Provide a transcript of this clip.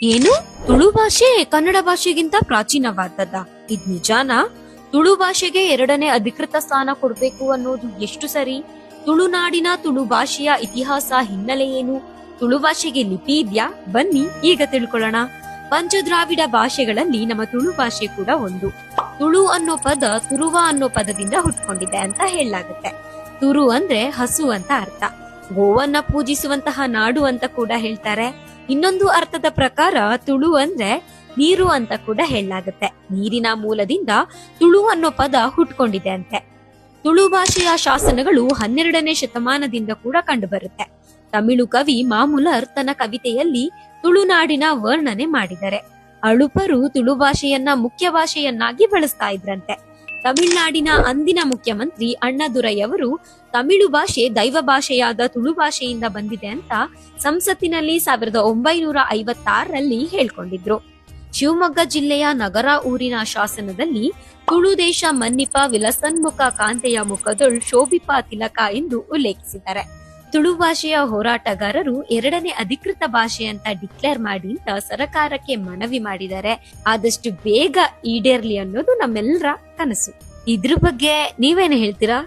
ಏನು ತುಳು ಭಾಷೆ ಕನ್ನಡ ಭಾಷೆಗಿಂತ ಪ್ರಾಚೀನವಾದದ್ದ? ಇದ್ ನಿಜಾನಾ? ತುಳು ಭಾಷೆಗೆ ಎರಡನೇ ಅಧಿಕೃತ ಸ್ಥಾನ ಕೊಡ್ಬೇಕು ಅನ್ನೋದು ಎಷ್ಟು ಸರಿ? ತುಳುನಾಡಿನ ತುಳು ಭಾಷೆಯ ಇತಿಹಾಸ ಹಿನ್ನೆಲೆ ಏನು? ತುಳು ಭಾಷೆಗೆ ಲಿಪಿ ಇದ್ಯಾ? ಬನ್ನಿ ಈಗ ತಿಳ್ಕೊಳ್ಳೋಣ. ಪಂಚದ್ರಾವಿಡ ಭಾಷೆಗಳಲ್ಲಿ ನಮ್ಮ ತುಳು ಭಾಷೆ ಕೂಡ ಒಂದು. ತುಳು ಅನ್ನೋ ಪದ ತುರುವ ಅನ್ನೋ ಪದದಿಂದ ಹುಟ್ಕೊಂಡಿದೆ ಅಂತ ಹೇಳಲಾಗುತ್ತೆ. ತುರು ಅಂದ್ರೆ ಹಸು ಅಂತ ಅರ್ಥ. ಗೋವನ್ನ ಪೂಜಿಸುವಂತಹ ನಾಡು ಅಂತ ಕೂಡ ಹೇಳ್ತಾರೆ. ಇನ್ನೊಂದು ಅರ್ಥದ ಪ್ರಕಾರ ತುಳು ಅಂದ್ರೆ ನೀರು ಅಂತ ಕೂಡ ಹೇಳಲಾಗುತ್ತೆ. ನೀರಿನ ಮೂಲದಿಂದ ತುಳು ಅನ್ನೋ ಪದ ಹುಟ್ಕೊಂಡಿದೆ ಅಂತೆ. ತುಳು ಭಾಷೆಯ ಶಾಸನಗಳು 12ನೇ ಶತಮಾನದಿಂದ ಕೂಡ ಕಂಡುಬರುತ್ತೆ. ತಮಿಳು ಕವಿ ಮಾಮುಲರ್ ತನ್ನ ಕವಿತೆಯಲ್ಲಿ ತುಳುನಾಡಿನ ವರ್ಣನೆ ಮಾಡಿದ್ದಾರೆ. ಅಳುಪರು ತುಳು ಭಾಷೆಯನ್ನ ಮುಖ್ಯ ಭಾಷೆಯನ್ನಾಗಿ ಬಳಸ್ತಾ ಇದ್ರಂತೆ. ತಮಿಳುನಾಡಿನ ಅಂದಿನ ಮುಖ್ಯಮಂತ್ರಿ ಅಣ್ಣಾದುರೈಯವರು ತಮಿಳು ಭಾಷೆ ದೈವ ಭಾಷೆಯಾದ ತುಳು ಭಾಷೆಯಿಂದ ಬಂದಿದೆ ಅಂತ ಸಂಸತ್ತಿನಲ್ಲಿ 1956ರಲ್ಲಿ ಹೇಳ್ಕೊಂಡಿದ್ರು. ಶಿವಮೊಗ್ಗ ಜಿಲ್ಲೆಯ ನಗರ ಊರಿನ ಶಾಸನದಲ್ಲಿ ತುಳು ದೇಶ ಮನ್ನಿಪ ವಿಲಸನ್ಮುಖ ಕಾಂತೆಯ ಮುಖದೊಳ್ ಶೋಭಿಪ ತಿಲಕ ಎಂದು ಉಲ್ಲೇಖಿಸಿದ್ದಾರೆ. ತುಳು ಭಾಷೆಯ ಹೋರಾಟಗಾರರು ಎರಡನೇ ಅಧಿಕೃತ ಭಾಷೆ ಅಂತ ಡಿಕ್ಲೇರ್ ಮಾಡಿ ಅಂತ ಸರ್ಕಾರಕ್ಕೆ ಮನವಿ ಮಾಡಿದ್ದಾರೆ. ಆದಷ್ಟು ಬೇಗ ಈಡೇರ್ಲಿ ಅನ್ನೋದು ನಮ್ಮೆಲ್ಲರ ಕನಸು. ಇದ್ರ ಬಗ್ಗೆ ನೀವೇನು ಹೇಳ್ತೀರಾ?